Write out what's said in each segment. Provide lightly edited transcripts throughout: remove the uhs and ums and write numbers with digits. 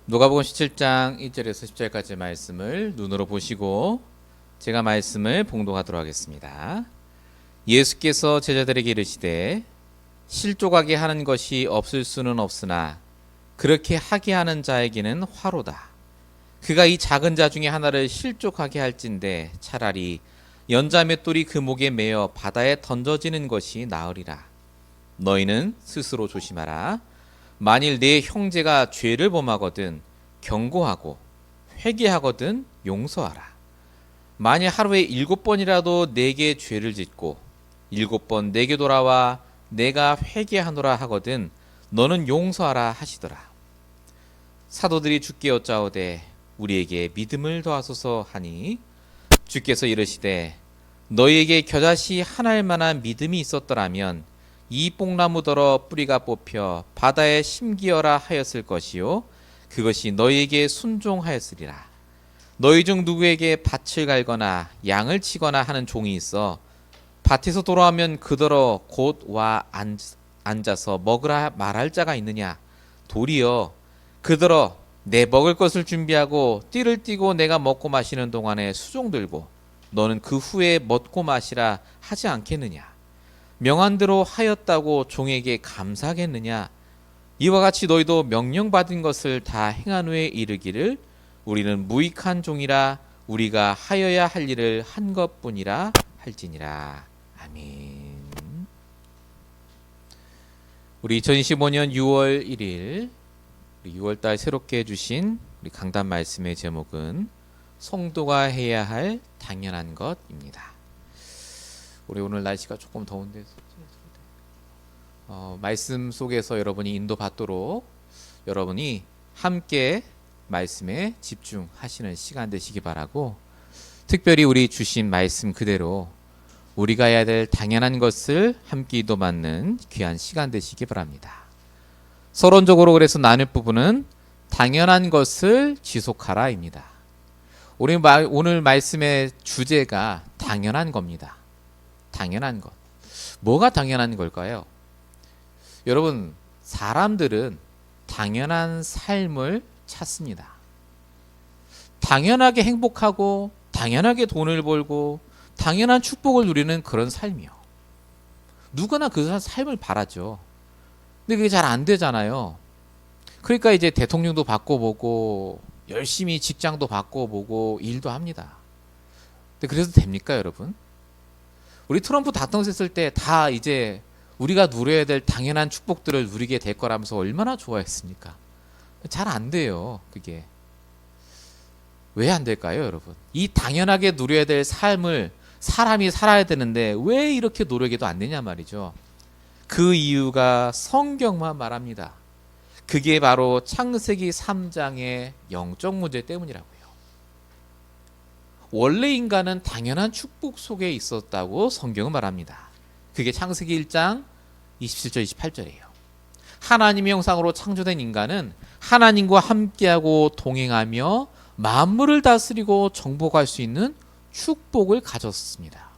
누가복음 17장 1절에서 10절까지 말씀을 눈으로 보시고 제가 말씀을 봉독하도록 하겠습니다. 예수께서 제자들에게 이르시되 실족하게 하는 것이 없을 수는 없으나 그렇게 하게 하는 자에게는 화로다. 그가 이 작은 자 중에 하나를 실족하게 할진대 차라리 연자맷돌이 그 목에 매어 바다에 던져지는 것이 나으리라. 너희는 스스로 조심하라. 만일 네 형제가 죄를 범하거든 경고하고 회개하거든 용서하라. 만일 하루에 7번이라도 내게 죄를 짓고 7번 내게 돌아와 내가 회개하노라 하거든 너는 용서하라 하시더라. 사도들이 주께 여짜오되 우리에게 믿음을 더하소서 하니 주께서 이르시되 너희에게 겨자씨 하나일 만한 믿음이 있었더라면 이 뽕나무더러 뿌리가 뽑혀 바다에 심기어라 하였을 것이요 그것이 너희에게 순종하였으리라. 너희 중 누구에게 밭을 갈거나 양을 치거나 하는 종이 있어 밭에서 돌아오면 그더러 곧 와 앉아서 먹으라 말할 자가 있느냐? 도리어 그더러 내 먹을 것을 준비하고 띠를 띠고 내가 먹고 마시는 동안에 수종 들고 너는 그 후에 먹고 마시라 하지 않겠느냐? 명한대로 하였다고 종에게 감사하겠느냐? 이와 같이 너희도 명령받은 것을 다 행한 후에 이르기를 우리는 무익한 종이라 우리가 하여야 할 일을 한 것뿐이라 할지니라. 아멘. 우리 2025년 6월 1일 6월달 새롭게 해주신 우리 강단 말씀의 제목은 성도가 해야 할 당연한 것입니다. 우리 오늘 날씨가 조금 더운데 말씀 속에서 여러분이 인도받도록 여러분이 함께 말씀에 집중하시는 시간 되시기 바라고, 특별히 우리 주신 말씀 그대로 우리가 해야 될 당연한 것을 함께 인도받는 귀한 시간 되시기 바랍니다. 서론적으로 그래서 나눌 부분은 당연한 것을 지속하라입니다. 우리 오늘 말씀의 주제가 당연한 겁니다. 당연한 것. 뭐가 당연한 걸까요? 여러분, 사람들은 당연한 삶을 찾습니다. 당연하게 행복하고 당연하게 돈을 벌고 당연한 축복을 누리는 그런 삶이요. 누구나 그 삶을 바라죠. 근데 그게 잘 안 되잖아요. 그러니까 이제 대통령도 바꿔보고 열심히 직장도 바꿔보고 일도 합니다. 근데 그래서 됩니까, 여러분? 우리 트럼프 다통했을 때 다 이제 우리가 누려야 될 당연한 축복들을 누리게 될 거라면서 얼마나 좋아했습니까? 잘 안 돼요, 그게. 왜 안 될까요, 여러분? 이 당연하게 누려야 될 삶을 사람이 살아야 되는데 왜 이렇게 노력해도 안 되냐 말이죠. 그 이유가 성경만 말합니다. 그게 바로 창세기 3장의 영적 문제 때문이라고요. 원래 인간은 당연한 축복 속에 있었다고 성경은 말합니다. 그게 창세기 1장 27절 28절이에요. 하나님의 형상으로 창조된 인간은 하나님과 함께하고 동행하며 만물을 다스리고 정복할 수 있는 축복을 가졌습니다.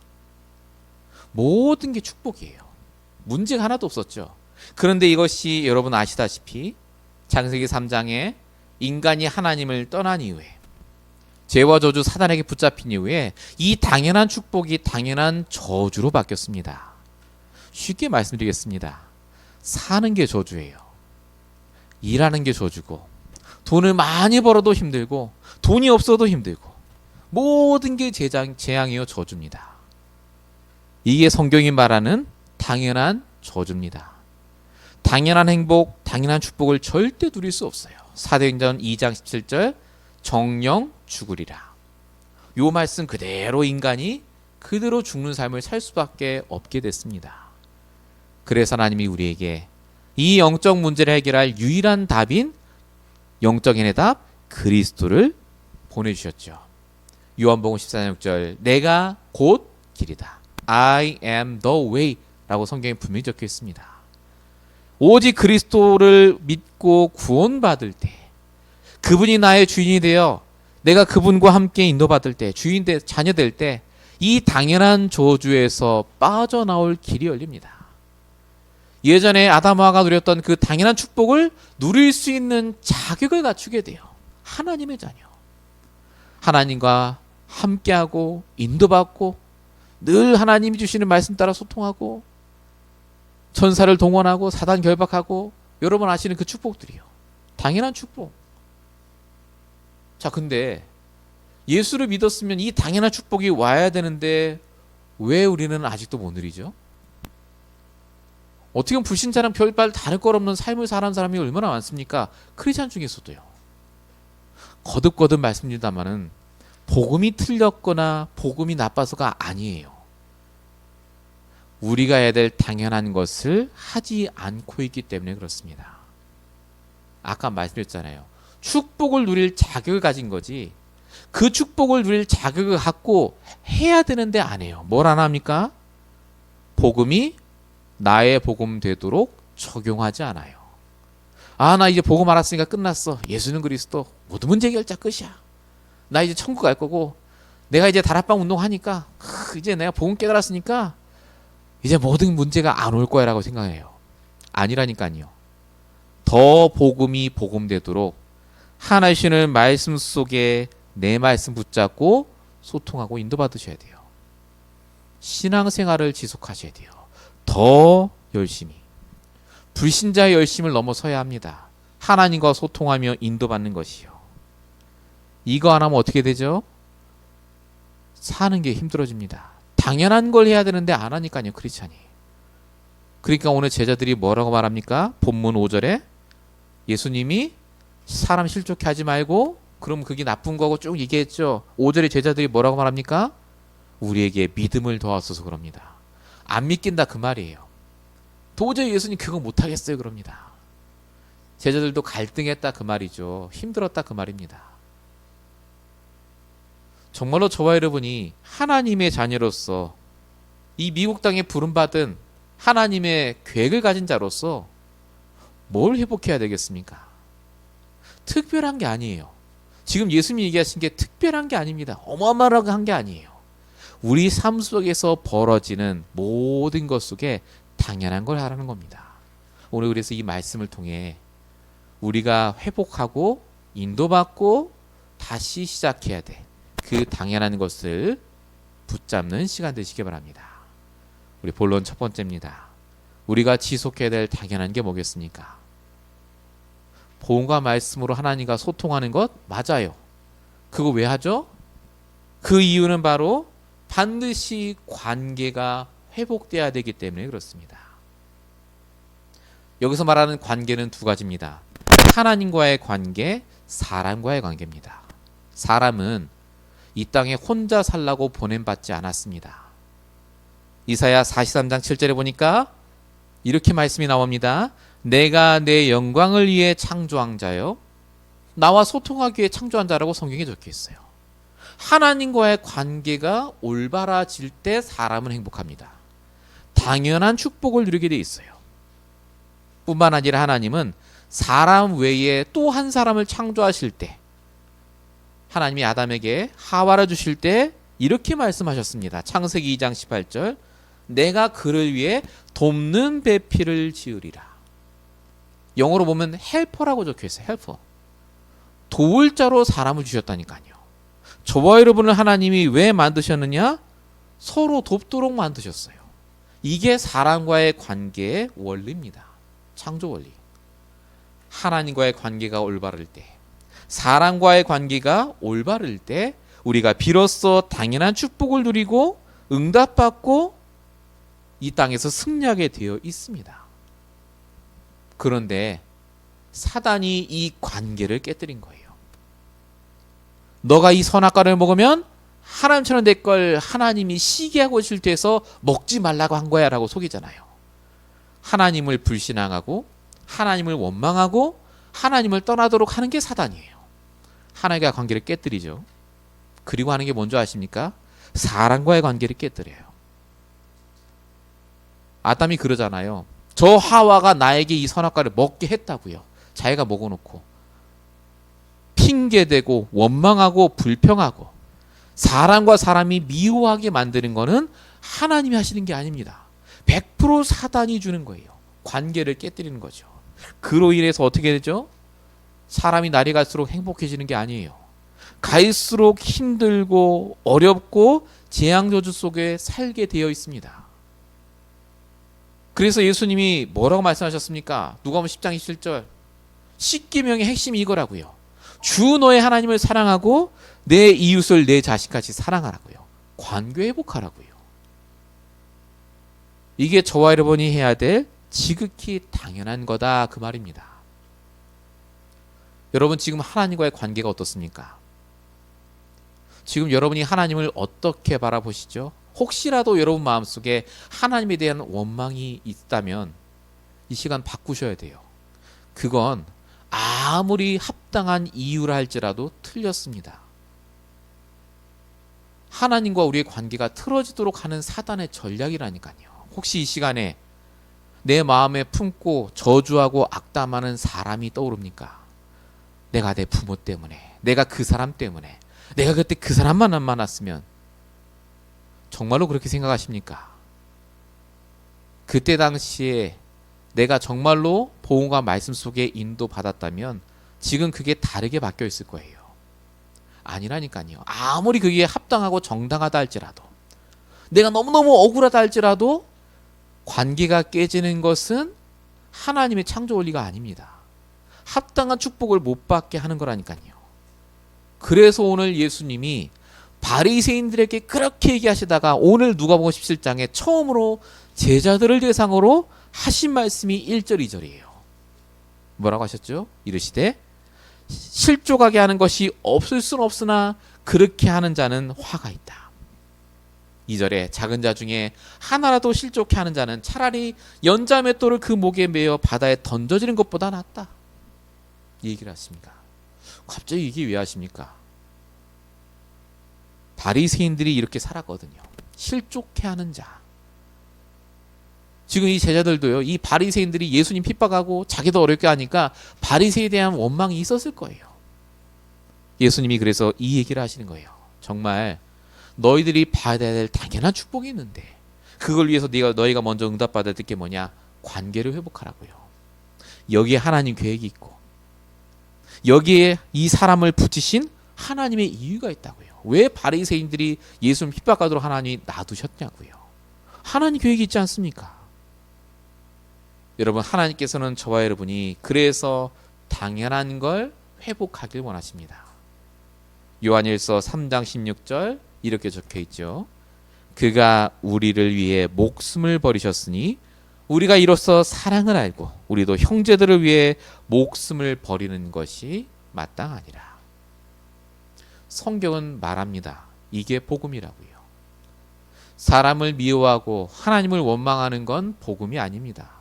모든 게 축복이에요. 문제가 하나도 없었죠. 그런데 이것이 여러분 아시다시피 창세기 3장에 인간이 하나님을 떠난 이후에 죄와 저주 사단에게 붙잡힌 이후에 이 당연한 축복이 당연한 저주로 바뀌었습니다. 쉽게 말씀드리겠습니다. 사는 게 저주예요. 일하는 게 저주고 돈을 많이 벌어도 힘들고 돈이 없어도 힘들고 모든 게 재앙이요 저주입니다. 이게 성경이 말하는 당연한 저주입니다. 당연한 행복, 당연한 축복을 절대 누릴 수 없어요. 사도행전 2장 17절 정령 죽으리라. 요 말씀 그대로 인간이 그대로 죽는 삶을 살 수밖에 없게 됐습니다. 그래서 하나님이 우리에게 이 영적 문제를 해결할 유일한 답인 영적 해답 그리스도를 보내주셨죠. 요한복음 14장 6절 내가 곧 길이다. I am the way 라고 성경에 분명히 적혀 있습니다. 오직 그리스도를 믿고 구원받을 때, 그분이 나의 주인이 되어 내가 그분과 함께 인도받을 때, 자녀 될 때 이 당연한 저주에서 빠져나올 길이 열립니다. 예전에 아담하가 누렸던 그 당연한 축복을 누릴 수 있는 자격을 갖추게 돼요. 하나님의 자녀. 하나님과 함께하고 인도받고 늘 하나님이 주시는 말씀 따라 소통하고 천사를 동원하고 사단 결박하고 여러분 아시는 그 축복들이요. 당연한 축복. 자, 근데 예수를 믿었으면 이 당연한 축복이 와야 되는데 왜 우리는 아직도 못 누리죠? 어떻게 보면 불신자랑 별반 다를 것 없는 삶을 살아가는 사람이 얼마나 많습니까? 크리스찬 중에서도요. 거듭거듭 말씀드립니다마는 복음이 틀렸거나 복음이 나빠서가 아니에요. 우리가 해야 될 당연한 것을 하지 않고 있기 때문에 그렇습니다. 아까 말씀드렸잖아요. 축복을 누릴 자격을 가진 거지 그 축복을 누릴 자격을 갖고 해야 되는데 안 해요. 뭘 안 합니까? 복음이 나의 복음 되도록 적용하지 않아요. 아, 나 이제 복음 알았으니까 끝났어. 예수는 그리스도. 모든 문제 해결자 끝이야. 나 이제 천국 갈 거고 내가 이제 다락방 운동하니까 이제 내가 복음 깨달았으니까 이제 모든 문제가 안 올 거야 라고 생각해요. 아니라니까요. 더 복음이 복음되도록 하나님의 말씀 속에 내 말씀 붙잡고 소통하고 인도받으셔야 돼요. 신앙생활을 지속하셔야 돼요. 더 열심히. 불신자의 열심을 넘어서야 합니다. 하나님과 소통하며 인도받는 것이요. 이거 안 하면 어떻게 되죠? 사는 게 힘들어집니다. 당연한 걸 해야 되는데 안 하니까요, 크리스찬이. 그러니까 오늘 제자들이 뭐라고 말합니까? 본문 5절에 예수님이 사람 실족해 하지 말고 그럼 그게 나쁜 거고 쭉 얘기했죠. 5절에 제자들이 뭐라고 말합니까? 우리에게 믿음을 더하소서 그럽니다. 안 믿긴다 그 말이에요. 도저히 예수님 그거 못하겠어요 그럽니다. 제자들도 갈등했다 그 말이죠. 힘들었다 그 말입니다. 정말로 저와 여러분이 하나님의 자녀로서 이 미국 땅에 부름받은 하나님의 계획을 가진 자로서 뭘 회복해야 되겠습니까? 특별한 게 아니에요. 지금 예수님이 얘기하신 게 특별한 게 아닙니다. 어마어마한 게 아니에요. 우리 삶 속에서 벌어지는 모든 것 속에 당연한 걸 하라는 겁니다. 오늘 그래서 이 말씀을 통해 우리가 회복하고 인도받고 다시 시작해야 돼. 그 당연한 것을 붙잡는 시간 되시기 바랍니다. 우리 본론 첫 번째입니다. 우리가 지속해야 될 당연한 게 뭐겠습니까? 복음과 말씀으로 하나님과 소통하는 것 맞아요. 그거 왜 하죠? 그 이유는 바로 반드시 관계가 회복돼야 되기 때문에 그렇습니다. 여기서 말하는 관계는 두 가지입니다. 하나님과의 관계, 사람과의 관계입니다. 사람은 이 땅에 혼자 살라고 보냄받지 않았습니다. 이사야 43장 7절에 보니까 이렇게 말씀이 나옵니다. 내가 내 영광을 위해 창조한 자요. 나와 소통하기 위해 창조한 자라고 성경에 적혀 있어요. 하나님과의 관계가 올바라질 때 사람은 행복합니다. 당연한 축복을 누리게 돼 있어요. 뿐만 아니라 하나님은 사람 외에 또 한 사람을 창조하실 때 하나님이 아담에게 하와를 주실 때 이렇게 말씀하셨습니다. 창세기 2장 18절 내가 그를 위해 돕는 배필을 지으리라. 영어로 보면 헬퍼라고 적혀 있어요. 헬퍼. 도울 자로 사람을 주셨다니까요. 저와 여러분을 하나님이 왜 만드셨느냐? 서로 돕도록 만드셨어요. 이게 사람과의 관계의 원리입니다. 창조 원리. 하나님과의 관계가 올바를 때, 사람과의 관계가 올바를 때 우리가 비로소 당연한 축복을 누리고 응답받고 이 땅에서 승리하게 되어 있습니다. 그런데 사단이 이 관계를 깨뜨린 거예요. 너가 이 선악과를 먹으면 하나님처럼 내 걸 하나님이 시기하고 질투해서 먹지 말라고 한 거야 라고 속이잖아요. 하나님을 불신앙하고 하나님을 원망하고 하나님을 떠나도록 하는 게 사단이에요. 하나님과 관계를 깨뜨리죠. 그리고 하는 게 뭔지 아십니까? 사람과의 관계를 깨뜨려요. 아담이 그러잖아요. 저 하와가 나에게 이 선악과를 먹게 했다고요. 자기가 먹어놓고 핑계대고 원망하고 불평하고 사람과 사람이 미워하게 만드는 거는 하나님이 하시는 게 아닙니다. 100% 사단이 주는 거예요. 관계를 깨뜨리는 거죠. 그로 인해서 어떻게 되죠? 사람이 날이 갈수록 행복해지는 게 아니에요. 갈수록 힘들고 어렵고 재앙저주 속에 살게 되어 있습니다. 그래서 예수님이 뭐라고 말씀하셨습니까? 누가복음 10장 27절. 십계명의 핵심이 이거라고요. 주 너의 하나님을 사랑하고 내 이웃을 내 자식같이 사랑하라고요. 관계 회복하라고요. 이게 저와 여러분이 해야 될 지극히 당연한 거다 그 말입니다. 여러분 지금 하나님과의 관계가 어떻습니까? 지금 여러분이 하나님을 어떻게 바라보시죠? 혹시라도 여러분 마음속에 하나님에 대한 원망이 있다면 이 시간 바꾸셔야 돼요. 그건 아무리 합당한 이유라 할지라도 틀렸습니다. 하나님과 우리의 관계가 틀어지도록 하는 사단의 전략이라니까요. 혹시 이 시간에 내 마음에 품고 저주하고 악담하는 사람이 떠오릅니까? 내가 내 부모 때문에, 내가 그 사람 때문에, 내가 그때 그 사람만 안 만났으면, 정말로 그렇게 생각하십니까? 그때 당시에 내가 정말로 복음과 말씀 속에 인도받았다면 지금 그게 다르게 바뀌어 있을 거예요. 아니라니까요. 아무리 그게 합당하고 정당하다 할지라도, 내가 너무너무 억울하다 할지라도 관계가 깨지는 것은 하나님의 창조 원리가 아닙니다. 합당한 축복을 못 받게 하는 거라니까요. 그래서 오늘 예수님이 바리새인들에게 그렇게 얘기하시다가 오늘 누가복음 17장에 처음으로 제자들을 대상으로 하신 말씀이 1절 2절이에요. 뭐라고 하셨죠? 이르시되 실족하게 하는 것이 없을 수는 없으나 그렇게 하는 자는 화가 있다. 2절에 작은 자 중에 하나라도 실족해 하는 자는 차라리 연자 맷돌을 그 목에 매어 바다에 던져지는 것보다 낫다. 이 얘기를 하십니다. 갑자기 이게 왜 하십니까? 바리새인들이 이렇게 살았거든요. 실족해 하는 자. 지금 이 제자들도요. 이 바리새인들이 예수님 핍박하고 자기도 어렵게 하니까 바리새에 대한 원망이 있었을 거예요. 예수님이 그래서 이 얘기를 하시는 거예요. 정말 너희들이 받아야 될 당연한 축복이 있는데 그걸 위해서 너희가 먼저 응답받아야 될 게 뭐냐? 관계를 회복하라고요. 여기에 하나님 계획이 있고 여기에 이 사람을 붙이신 하나님의 이유가 있다고요. 왜 바리새인들이 예수님 핍박하도록 하나님이 놔두셨냐고요. 하나님 계획이 있지 않습니까? 여러분 하나님께서는 저와 여러분이 그래서 당연한 걸 회복하길 원하십니다. 요한일서 3장 16절 이렇게 적혀 있죠. 그가 우리를 위해 목숨을 버리셨으니 우리가 이로써 사랑을 알고 우리도 형제들을 위해 목숨을 버리는 것이 마땅하니라. 성경은 말합니다. 이게 복음이라고요. 사람을 미워하고 하나님을 원망하는 건 복음이 아닙니다.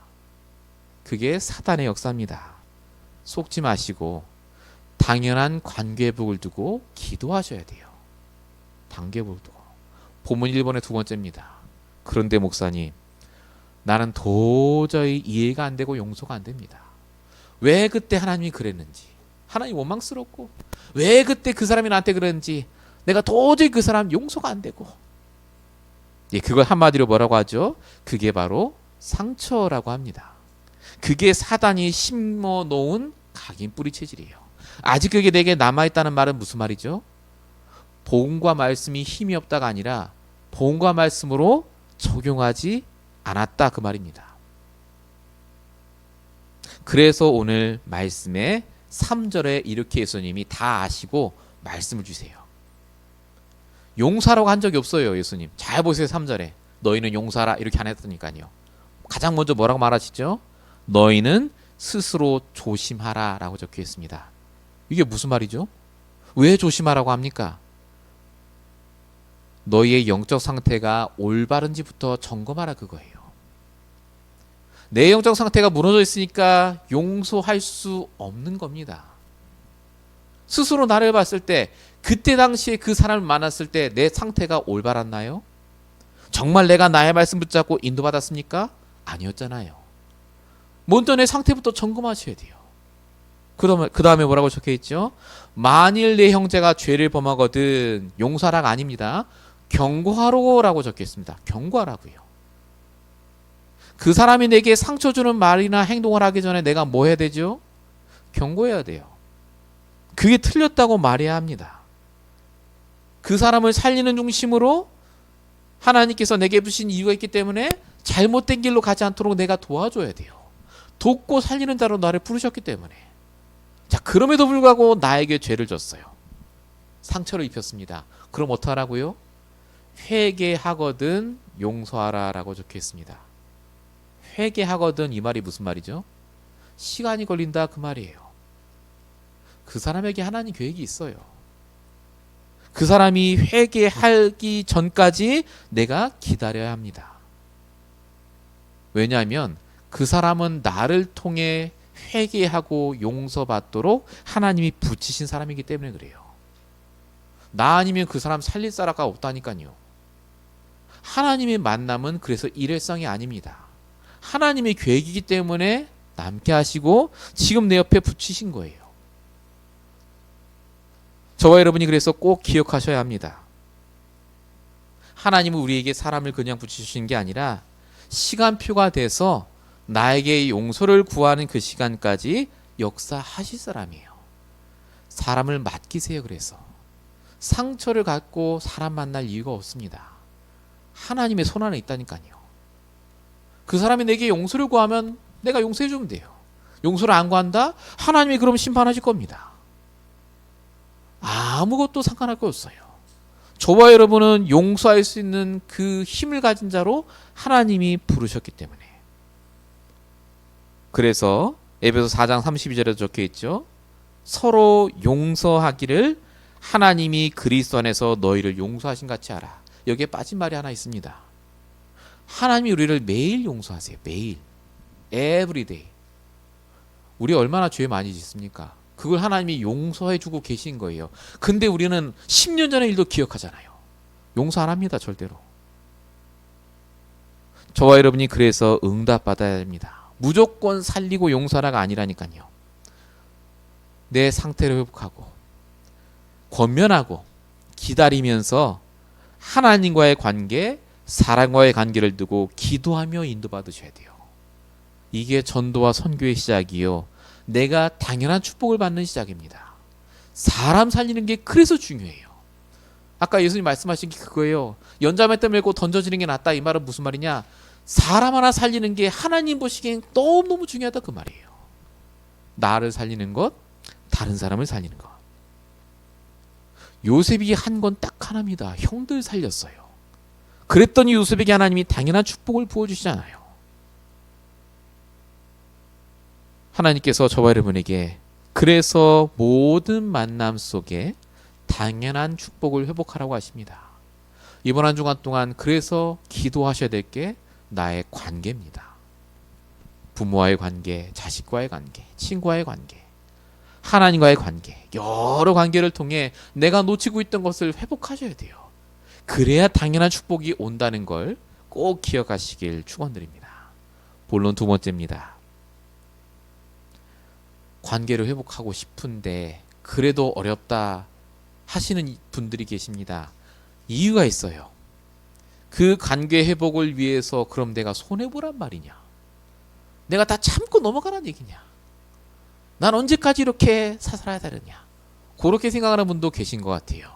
그게 사단의 역사입니다. 속지 마시고 당연한 관계복을 두고 기도하셔야 돼요. 관계복을 두고. 본문 1번의 두 번째입니다. 그런데 목사님, 나는 도저히 이해가 안 되고 용서가 안 됩니다. 왜 그때 하나님이 그랬는지, 하나님 원망스럽고 왜 그때 그 사람이 나한테 그랬는지 내가 도저히 그 사람 용서가 안 되고. 예, 그걸 한마디로 뭐라고 하죠? 그게 바로 상처라고 합니다. 그게 사단이 심어 놓은 각인 뿌리 체질이에요. 아직 그게 내게 남아있다는 말은 무슨 말이죠? 복음과 말씀이 힘이 없다가 아니라 복음과 말씀으로 적용하지 않았다 그 말입니다. 그래서 오늘 말씀에 3절에 이렇게 예수님이 다 아시고 말씀을 주세요. 용서하라고 한 적이 없어요. 예수님 잘 보세요. 3절에 너희는 용서하라 이렇게 안 했으니까요. 가장 먼저 뭐라고 말하시죠? 너희는 스스로 조심하라 라고 적혀 있습니다. 이게 무슨 말이죠? 왜 조심하라고 합니까? 너희의 영적 상태가 올바른지부터 점검하라 그거예요. 내 영적 상태가 무너져 있으니까 용서할 수 없는 겁니다. 스스로 나를 봤을 때 그때 당시에 그 사람을 만났을 때 내 상태가 올바랐나요? 정말 내가 나의 말씀 붙잡고 인도받았습니까? 아니었잖아요. 먼저 내 상태부터 점검하셔야 돼요. 그 다음에 뭐라고 적혀 있죠? 만일 내 형제가 죄를 범하거든 용서하라가 아닙니다. 경고하라고 적혀 있습니다. 경고하라고요. 그 사람이 내게 상처 주는 말이나 행동을 하기 전에 내가 뭐 해야 되죠? 경고해야 돼요. 그게 틀렸다고 말해야 합니다. 그 사람을 살리는 중심으로 하나님께서 내게 주신 이유가 있기 때문에 잘못된 길로 가지 않도록 내가 도와줘야 돼요. 돕고 살리는 자로 나를 부르셨기 때문에. 자, 그럼에도 불구하고 나에게 죄를 졌어요. 상처를 입혔습니다. 그럼 어떡하라고요? 회개하거든 용서하라 라고 적혀 있습니다. 회개하거든 이 말이 무슨 말이죠? 시간이 걸린다 그 말이에요. 그 사람에게 하나님 계획이 있어요. 그 사람이 회개하기 전까지 내가 기다려야 합니다. 왜냐하면 그 사람은 나를 통해 회개하고 용서받도록 하나님이 붙이신 사람이기 때문에 그래요. 나 아니면 그 사람 살릴 사람가 없다니까요. 하나님의 만남은 그래서 일회성이 아닙니다. 하나님의 계획이기 때문에 남게 하시고 지금 내 옆에 붙이신 거예요. 저와 여러분이 그래서 꼭 기억하셔야 합니다. 하나님은 우리에게 사람을 그냥 붙이신 게 아니라 시간표가 돼서 나에게 용서를 구하는 그 시간까지 역사하실 사람이에요. 사람을 맡기세요. 그래서 상처를 갖고 사람 만날 이유가 없습니다. 하나님의 손 안에 있다니까요. 그 사람이 내게 용서를 구하면 내가 용서해 주면 돼요. 용서를 안 구한다? 하나님이 그럼 심판하실 겁니다. 아무것도 상관할 거 없어요. 저와 여러분은 용서할 수 있는 그 힘을 가진 자로 하나님이 부르셨기 때문에. 그래서 에베소 4장 32절에 적혀 있죠. 서로 용서하기를 하나님이 그리스도 안에서 너희를 용서하신 같이 하라. 여기에 빠진 말이 하나 있습니다. 하나님이 우리를 매일 용서하세요. 매일. Everyday. 우리 얼마나 죄 많이 짓습니까? 그걸 하나님이 용서해 주고 계신 거예요. 근데 우리는 10년 전의 일도 기억하잖아요. 용서 안 합니다. 절대로. 저와 여러분이 그래서 응답받아야 됩니다. 무조건 살리고 용서하라가 아니라니까요. 내 상태를 회복하고 권면하고 기다리면서 하나님과의 관계, 사람과의 관계를 두고 기도하며 인도받으셔야 돼요. 이게 전도와 선교의 시작이요. 내가 당연한 축복을 받는 시작입니다. 사람 살리는 게 그래서 중요해요. 아까 예수님 말씀하신 게 그거예요. 연자맷돌 메고 던져지는 게 낫다. 이 말은 무슨 말이냐? 사람 하나 살리는 게 하나님 보시기엔 너무너무 중요하다 그 말이에요. 나를 살리는 것, 다른 사람을 살리는 것. 요셉이 한 건 딱 하나입니다. 형들 살렸어요. 그랬더니 요셉에게 하나님이 당연한 축복을 부어주시잖아요. 하나님께서 저와 여러분에게 그래서 모든 만남 속에 당연한 축복을 회복하라고 하십니다. 이번 한 주간 동안 그래서 기도하셔야 될 게 나의 관계입니다. 부모와의 관계, 자식과의 관계, 친구와의 관계, 하나님과의 관계, 여러 관계를 통해 내가 놓치고 있던 것을 회복하셔야 돼요. 그래야 당연한 축복이 온다는 걸 꼭 기억하시길 축원드립니다. 본론 두 번째입니다. 관계를 회복하고 싶은데 그래도 어렵다 하시는 분들이 계십니다. 이유가 있어요. 그 관계 회복을 위해서 그럼 내가 손해보란 말이냐? 내가 다 참고 넘어가란 얘기냐? 난 언제까지 이렇게 살아야 되느냐? 그렇게 생각하는 분도 계신 것 같아요.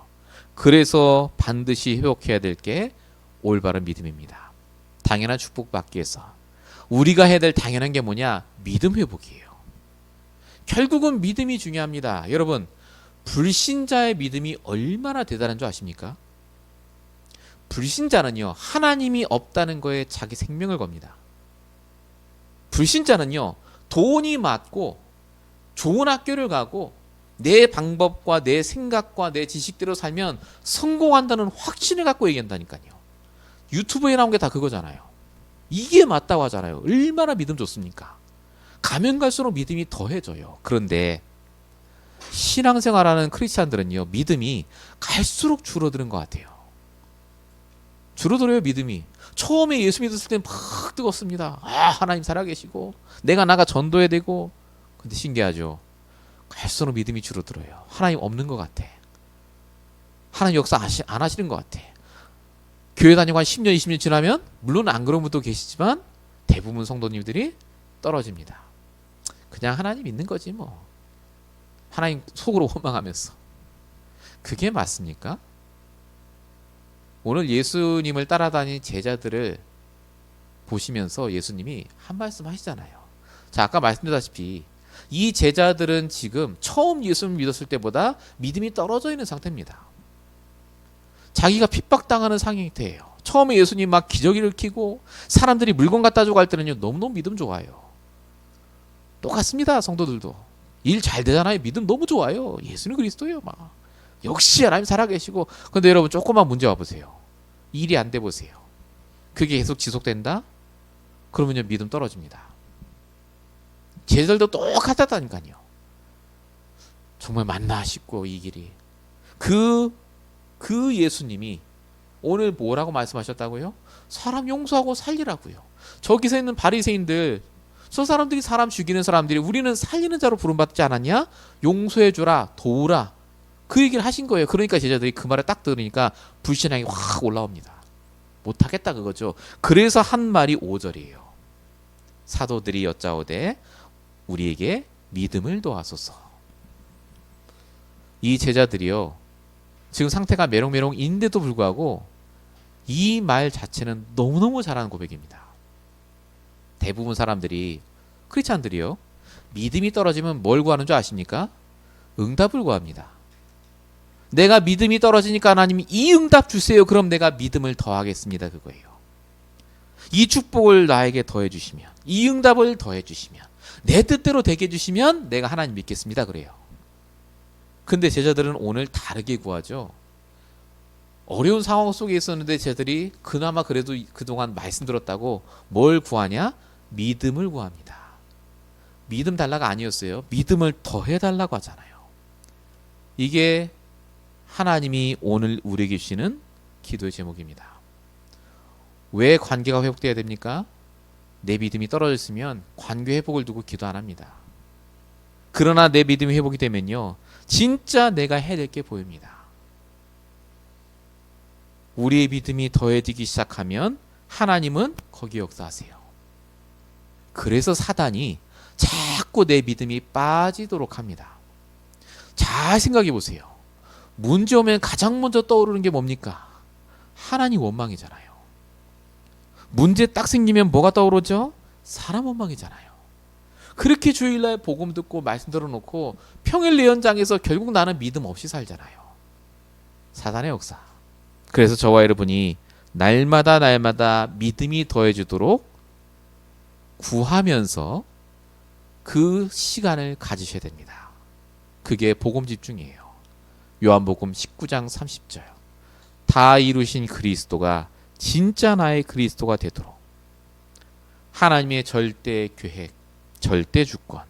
그래서 반드시 회복해야 될 게 올바른 믿음입니다. 당연한 축복받기 위해서 우리가 해야 될 당연한 게 뭐냐? 믿음 회복이에요. 결국은 믿음이 중요합니다. 여러분, 불신자의 믿음이 얼마나 대단한 줄 아십니까? 불신자는요, 하나님이 없다는 거에 자기 생명을 겁니다. 불신자는요, 돈이 많고 좋은 학교를 가고 내 방법과 내 생각과 내 지식대로 살면 성공한다는 확신을 갖고 얘기한다니까요. 유튜브에 나온 게 다 그거잖아요. 이게 맞다고 하잖아요. 얼마나 믿음 좋습니까? 가면 갈수록 믿음이 더해져요. 그런데 신앙생활하는 크리스찬들은요, 믿음이 갈수록 줄어드는 것 같아요. 줄어들어요, 믿음이. 처음에 예수 믿었을 때는 막 뜨겁습니다. 하나님 살아계시고 내가 나가 전도해야 되고. 근데 신기하죠. 갈수록 믿음이 줄어들어요. 하나님 없는 것 같아. 하나님 역사 안 하시는 것 같아. 교회 다니고 한 10년, 20년 지나면 물론 안 그런 분도 계시지만 대부분 성도님들이 떨어집니다. 그냥 하나님 믿는 거지 뭐. 하나님 속으로 원망하면서. 그게 맞습니까? 오늘 예수님을 따라다니는 제자들을 보시면서 예수님이 한 말씀 하시잖아요. 자, 아까 말씀드렸다시피 이 제자들은 지금 처음 예수를 믿었을 때보다 믿음이 떨어져 있는 상태입니다. 자기가 핍박당하는 상태예요. 처음에 예수님 막 기적 일으키고 사람들이 물건 갖다 주고 할 때는요, 너무너무 믿음 좋아요. 똑같습니다. 성도들도 일 잘 되잖아요. 믿음 너무 좋아요. 예수는 그리스도예요. 막 역시 하나님 살아계시고. 근데 여러분 조금만 문제 와보세요. 일이 안 돼 보세요. 그게 계속 지속된다? 그러면요, 믿음 떨어집니다. 제자들도 똑같았다니까요. 정말 맞나 싶고 이 길이. 그 예수님이 오늘 뭐라고 말씀하셨다고요? 사람 용서하고 살리라고요. 저기서 있는 바리새인들, 저 사람들이 사람 죽이는 사람들이 우리는 살리는 자로 부름받지 않았냐? 용서해주라, 도우라. 그 얘기를 하신 거예요. 그러니까 제자들이 그 말을 딱 들으니까 불신앙이 확 올라옵니다. 못하겠다 그거죠. 그래서 한 말이 5절이에요. 사도들이 여짜오되 우리에게 믿음을 도와소서. 이 제자들이요, 지금 상태가 메롱메롱인데도 불구하고 이 말 자체는 너무너무 잘하는 고백입니다. 대부분 사람들이, 크리스찬들이요, 믿음이 떨어지면 뭘 구하는 줄 아십니까? 응답을 구합니다. 내가 믿음이 떨어지니까 하나님이 이 응답 주세요. 그럼 내가 믿음을 더하겠습니다. 그거예요. 이 축복을 나에게 더해 주시면, 이 응답을 더해 주시면, 내 뜻대로 되게 해주시면 내가 하나님 믿겠습니다. 그래요. 근데 제자들은 오늘 다르게 구하죠. 어려운 상황 속에 있었는데 제자들이 그나마 그래도 그동안 말씀 들었다고 뭘 구하냐? 믿음을 구합니다. 믿음 달라가 아니었어요. 믿음을 더해달라고 하잖아요. 이게 하나님이 오늘 우리에게 주시는 기도의 제목입니다. 왜 관계가 회복돼야 됩니까? 내 믿음이 떨어졌으면 관계 회복을 두고 기도 안 합니다. 그러나 내 믿음이 회복이 되면요, 진짜 내가 해야 될 게 보입니다. 우리의 믿음이 더해지기 시작하면 하나님은 거기 역사하세요. 그래서 사단이 자꾸 내 믿음이 빠지도록 합니다. 잘 생각해 보세요. 문제 오면 가장 먼저 떠오르는 게 뭡니까? 하나님 원망이잖아요. 문제 딱 생기면 뭐가 떠오르죠? 사람 원망이잖아요. 그렇게 주일날 복음 듣고 말씀 들어놓고 평일 예언장에서 결국 나는 믿음 없이 살잖아요. 사단의 역사. 그래서 저와 여러분이 날마다 믿음이 더해지도록 구하면서 그 시간을 가지셔야 됩니다. 그게 복음 집중이에요. 요한복음 19장 30절. 다 이루신 그리스도가 진짜 나의 그리스도가 되도록 하나님의 절대 계획, 절대 주권,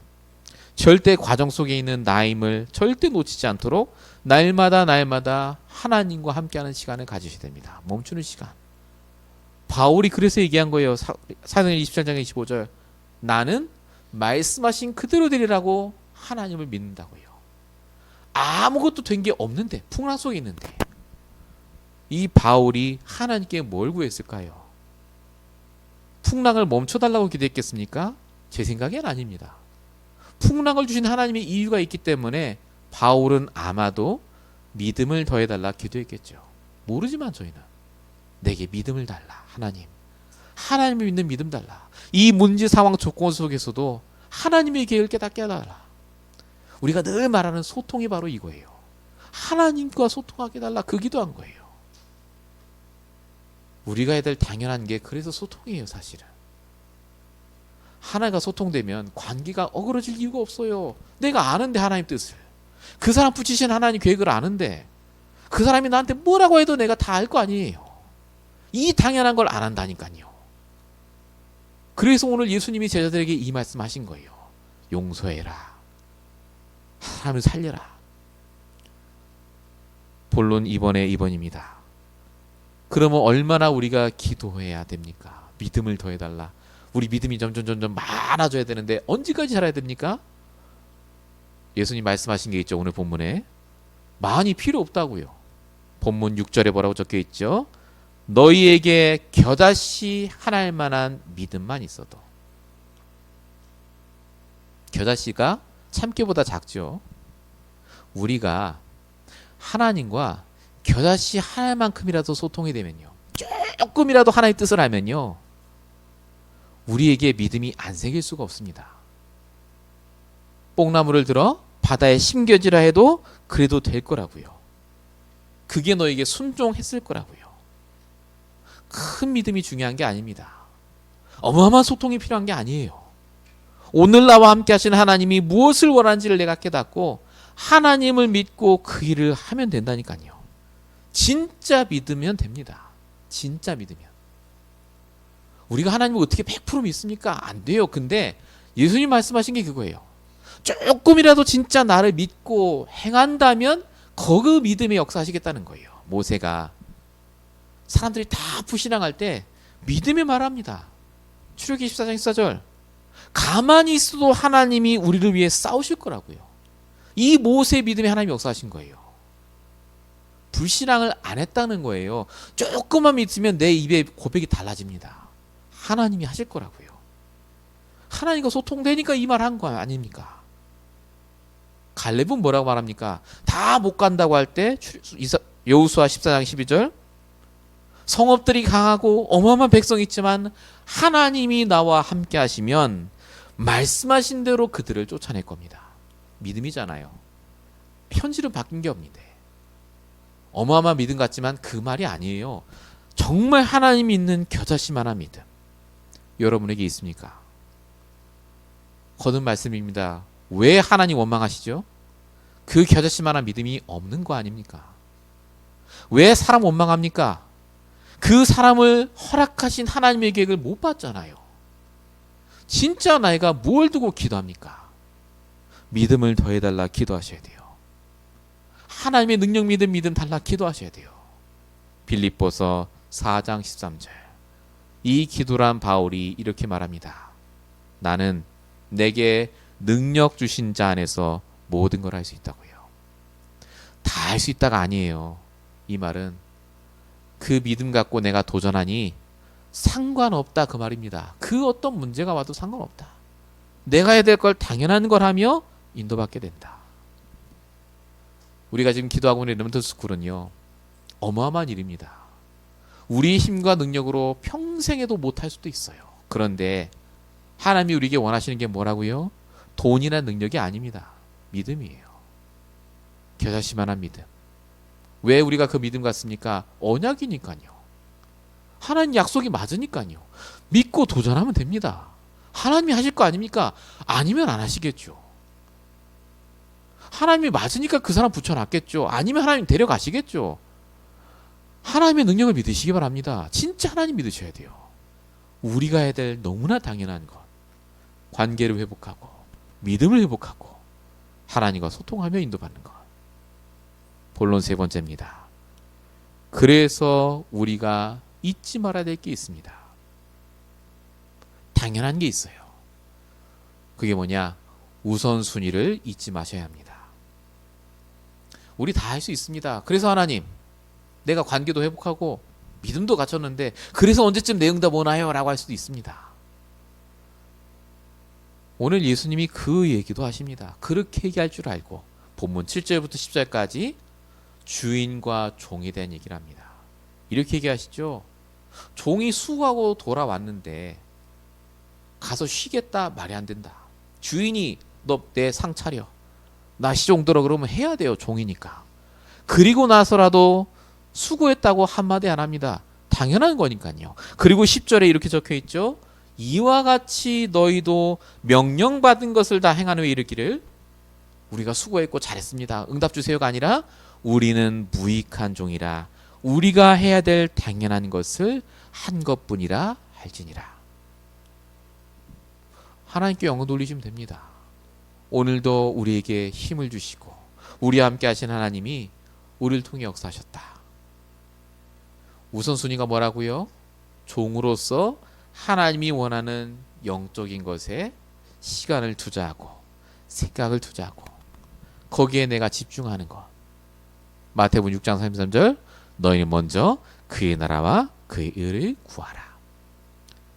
절대 과정 속에 있는 나임을 절대 놓치지 않도록 날마다 하나님과 함께하는 시간을 가지셔야 됩니다. 멈추는 시간. 바울이 그래서 얘기한 거예요. 사도행전 27장 25절. 나는 말씀하신 그대로 되리라고 하나님을 믿는다고요. 아무것도 된 게 없는데, 풍랑 속에 있는데 이 바울이 하나님께 뭘 구했을까요? 풍랑을 멈춰달라고 기도했겠습니까? 제 생각엔 아닙니다. 풍랑을 주신 하나님의 이유가 있기 때문에 바울은 아마도 믿음을 더해달라 기도했겠죠. 모르지만 저희는 내게 믿음을 달라. 하나님을 믿는 믿음 달라. 이 문제 상황 조건 속에서도 하나님의 계획을 깨닫게 해달라. 우리가 늘 말하는 소통이 바로 이거예요. 하나님과 소통하게 해달라. 그 기도한 거예요. 우리가 해야 될 당연한 게 그래서 소통이에요. 사실은 하나가 소통되면 관계가 어그러질 이유가 없어요. 내가 아는데 하나님 뜻을, 그 사람 붙이신 하나님 계획을 아는데 그 사람이 나한테 뭐라고 해도 내가 다 알 거 아니에요. 이 당연한 걸 안 한다니까요. 그래서 오늘 예수님이 제자들에게 이 말씀하신 거예요. 용서해라. 사람을 살려라. 본론 이번입니다. 그러면 얼마나 우리가 기도해야 됩니까? 믿음을 더해달라. 우리 믿음이 점점 많아져야 되는데 언제까지 살아야 됩니까? 예수님 말씀하신 게 있죠. 오늘 본문에 많이 필요 없다고요. 본문 6절에 뭐라고 적혀 있죠? 너희에게 겨자씨 하나일 만한 믿음만 있어도. 겨자씨가 참깨보다 작죠. 우리가 하나님과 겨자씨 하나만큼이라도 소통이 되면요, 조금이라도 하나의 뜻을 알면요, 우리에게 믿음이 안 생길 수가 없습니다. 뽕나무를 들어 바다에 심겨지라 해도 그래도 될 거라고요. 그게 너에게 순종했을 거라고요. 큰 믿음이 중요한 게 아닙니다. 어마어마한 소통이 필요한 게 아니에요. 오늘 나와 함께 하신 하나님이 무엇을 원하는지를 내가 깨닫고 하나님을 믿고 그 일을 하면 된다니까요. 진짜 믿으면 됩니다. 진짜 믿으면. 우리가 하나님을 어떻게 100% 믿습니까? 안 돼요. 근데 예수님 말씀하신 게 그거예요. 조금이라도 진짜 나를 믿고 행한다면 그 믿음의 역사하시겠다는 거예요. 모세가 사람들이 다 불신앙할 때 믿음의 말합니다. 출애굽기 14장 14절. 가만히 있어도 하나님이 우리를 위해 싸우실 거라고요. 이 모세의 믿음에 하나님이 역사하신 거예요. 불신앙을 안 했다는 거예요. 조금만 믿으면 내 입의 고백이 달라집니다. 하나님이 하실 거라고요. 하나님과 소통되니까 이 말 한 거 아닙니까? 갈렙은 뭐라고 말합니까? 다 못 간다고 할 때 여호수아 14장 12절, 성읍들이 강하고 어마어마한 백성이 있지만 하나님이 나와 함께 하시면 말씀하신 대로 그들을 쫓아낼 겁니다. 믿음이잖아요. 현실은 바뀐 게 없는데. 어마어마한 믿음 같지만 그 말이 아니에요. 정말 하나님이 있는 겨자씨만한 믿음 여러분에게 있습니까? 거듭 말씀입니다. 왜 하나님 원망하시죠? 그 겨자씨만한 믿음이 없는 거 아닙니까? 왜 사람 원망합니까? 그 사람을 허락하신 하나님의 계획을 못 봤잖아요. 진짜 나이가 뭘 두고 기도합니까? 믿음을 더해달라 기도하셔야 돼요. 하나님의 능력 믿음 달라 기도하셔야 돼요. 빌립보서 4장 13절. 이 기도란 바울이 이렇게 말합니다. 나는 내게 능력 주신 자 안에서 모든 걸 할 수 있다고요. 다 할 수 있다가 아니에요. 이 말은 그 믿음 갖고 내가 도전하니 상관없다 그 말입니다. 그 어떤 문제가 와도 상관없다. 내가 해야 될 걸 당연한 걸 하며 인도받게 된다. 우리가 지금 기도하고 있는 레몬트 스쿨은요, 어마어마한 일입니다. 우리의 힘과 능력으로 평생에도 못할 수도 있어요. 그런데 하나님이 우리에게 원하시는 게 뭐라고요? 돈이나 능력이 아닙니다. 믿음이에요. 겨자씨만한 믿음. 왜 우리가 그 믿음 같습니까? 언약이니까요. 하나님 약속이 맞으니까요. 믿고 도전하면 됩니다. 하나님이 하실 거 아닙니까? 아니면 안 하시겠죠. 하나님이 맞으니까 그 사람 붙여놨겠죠. 아니면 하나님 데려가시겠죠. 하나님의 능력을 믿으시기 바랍니다. 진짜 하나님 믿으셔야 돼요. 우리가 해야 될 너무나 당연한 것, 관계를 회복하고 믿음을 회복하고 하나님과 소통하며 인도받는 것. 본론 세 번째입니다. 그래서 우리가 잊지 말아야 될 게 있습니다. 당연한 게 있어요. 그게 뭐냐? 우선순위를 잊지 마셔야 합니다. 우리 다 할 수 있습니다. 그래서 하나님, 내가 관계도 회복하고 믿음도 갖췄는데 그래서 언제쯤 내 응답 오나요? 라고 할 수도 있습니다. 오늘 예수님이 그 얘기도 하십니다. 그렇게 얘기할 줄 알고 본문 7절부터 10절까지 주인과 종에 대한 얘기를 합니다. 이렇게 얘기하시죠. 종이 수고하고 돌아왔는데 가서 쉬겠다 말이 안 된다. 주인이 너 내 상 차려, 나 시종 들어 그러면 해야 돼요. 종이니까. 그리고 나서라도 수고했다고 한마디 안 합니다. 당연한 거니까요. 그리고 10절에 이렇게 적혀 있죠. 이와 같이 너희도 명령받은 것을 다 행한 후에 이르기를 우리가 수고했고 잘했습니다. 응답 주세요가 아니라 우리는 무익한 종이라 우리가 해야 될 당연한 것을 한 것뿐이라 할지니라. 하나님께 영광 돌리시면 됩니다. 오늘도 우리에게 힘을 주시고 우리와 함께 하신 하나님이 우리를 통해 역사하셨다. 우선순위가 뭐라고요? 종으로서 하나님이 원하는 영적인 것에 시간을 투자하고 생각을 투자하고 거기에 내가 집중하는 것. 마태복음 6장 33절 너희는 먼저 그의 나라와 그의 의를 구하라.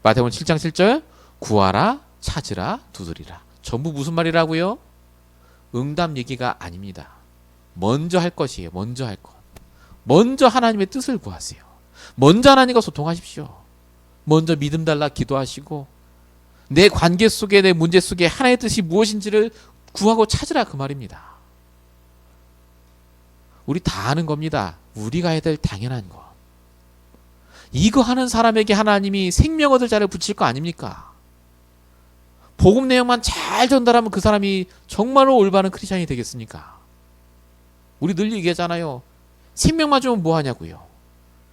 마태복음 7장 7절 구하라, 찾으라, 두드리라. 전부 무슨 말이라고요? 응답 얘기가 아닙니다. 먼저 할 것이에요. 먼저 할 것. 먼저 하나님의 뜻을 구하세요. 먼저 하나님과 소통하십시오. 먼저 믿음 달라 기도하시고 내 관계 속에, 내 문제 속에 하나님의 뜻이 무엇인지를 구하고 찾으라, 그 말입니다. 우리 다 아는 겁니다. 우리가 해야 될 당연한 거. 이거 하는 사람에게 하나님이 생명 얻을 자를 붙일 거 아닙니까? 복음 내용만 잘 전달하면 그 사람이 정말로 올바른 크리스찬이 되겠습니까? 우리 늘 얘기하잖아요. 생명만 주면 뭐 하냐고요.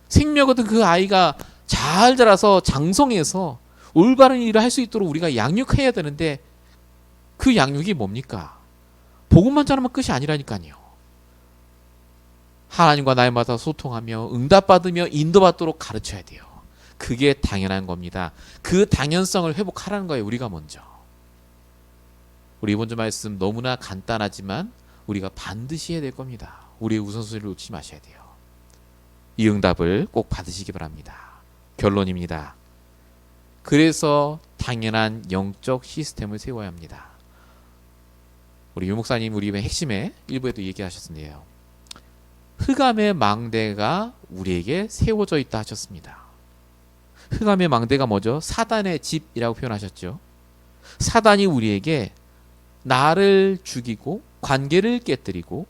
생명 얻은 그 아이가 잘 자라서 장성해서 올바른 일을 할 수 있도록 우리가 양육해야 되는데 그 양육이 뭡니까? 복음만 전하면 끝이 아니라니까요. 하나님과 날마다 소통하며 응답받으며 인도받도록 가르쳐야 돼요. 그게 당연한 겁니다. 그 당연성을 회복하라는 거예요. 우리가 먼저. 우리 이번 주 말씀 너무나 간단하지만 우리가 반드시 해야 될 겁니다. 우리의 우선순위를 놓지 마셔야 돼요. 이 응답을 꼭 받으시기 바랍니다. 결론입니다. 그래서 당연한 영적 시스템을 세워야 합니다. 우리 유목사님 우리 핵심에 일부에도 얘기하셨는데요. 흑암의 망대가 우리에게 세워져 있다 하셨습니다. 흑암의 망대가 뭐죠? 사단의 집이라고 표현하셨죠. 사단이 우리에게 나를 죽이고 관계를 깨뜨리고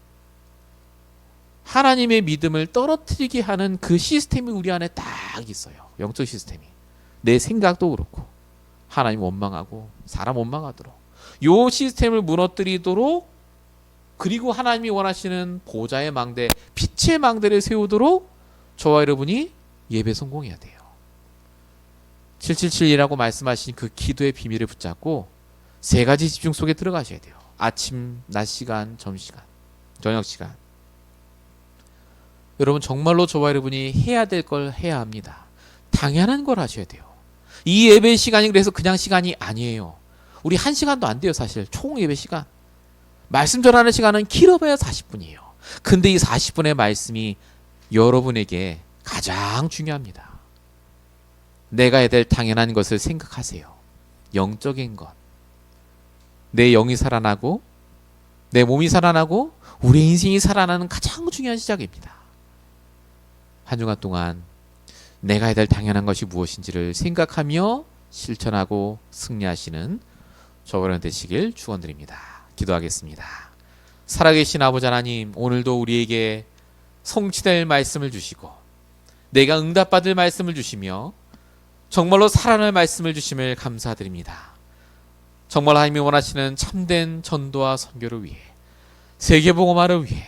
하나님의 믿음을 떨어뜨리게 하는 그 시스템이 우리 안에 딱 있어요. 영적 시스템이. 내 생각도 그렇고 하나님 원망하고 사람 원망하도록 요 시스템을 무너뜨리도록, 그리고 하나님이 원하시는 보좌의 망대, 빛의 망대를 세우도록 저와 여러분이 예배 성공해야 돼요. 777이라고 말씀하신 그 기도의 비밀을 붙잡고 세 가지 집중 속에 들어가셔야 돼요. 아침, 낮 시간, 점심시간, 저녁 시간. 여러분 정말로 저와 여러분이 해야 될 걸 해야 합니다. 당연한 걸 하셔야 돼요. 이 예배 시간이 그래서 그냥 시간이 아니에요. 우리 1시간도 안 돼요. 사실 총 예배 시간. 말씀 전하는 시간은 길어봐야 40분이에요. 근데 이 40분의 말씀이 여러분에게 가장 중요합니다. 내가 해야 될 당연한 것을 생각하세요. 영적인 것. 내 영이 살아나고 내 몸이 살아나고 우리 인생이 살아나는 가장 중요한 시작입니다. 한 주간 동안 내가 해야 될 당연한 것이 무엇인지를 생각하며 실천하고 승리하시는 저와 여러분 되시길 축원드립니다. 기도하겠습니다. 살아계신 아버지 하나님, 오늘도 우리에게 성취될 말씀을 주시고 내가 응답받을 말씀을 주시며 정말로 살아날 말씀을 주심을 감사드립니다. 정말 하나님이 원하시는 참된 전도와 선교를 위해, 세계복음화를 위해,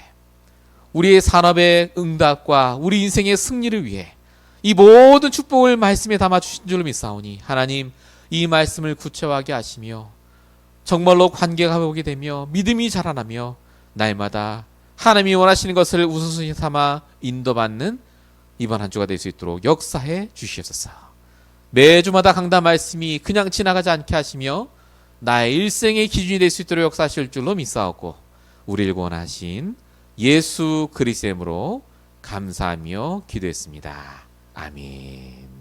우리의 산업의 응답과 우리 인생의 승리를 위해 이 모든 축복을 말씀에 담아 주신 줄로 믿사오니 하나님, 이 말씀을 구체화하게 하시며 정말로 관계가 회복이 되며 믿음이 자라나며 날마다 하나님이 원하시는 것을 우선순위 삼아 인도받는 이번 한 주가 될 수 있도록 역사해 주시옵소서. 매주마다 강단 말씀이 그냥 지나가지 않게 하시며 나의 일생의 기준이 될 수 있도록 역사하실 줄로 믿사오고 우리를 구원하신 예수 그리스도의 이름으로 감사하며 기도했습니다. 아멘.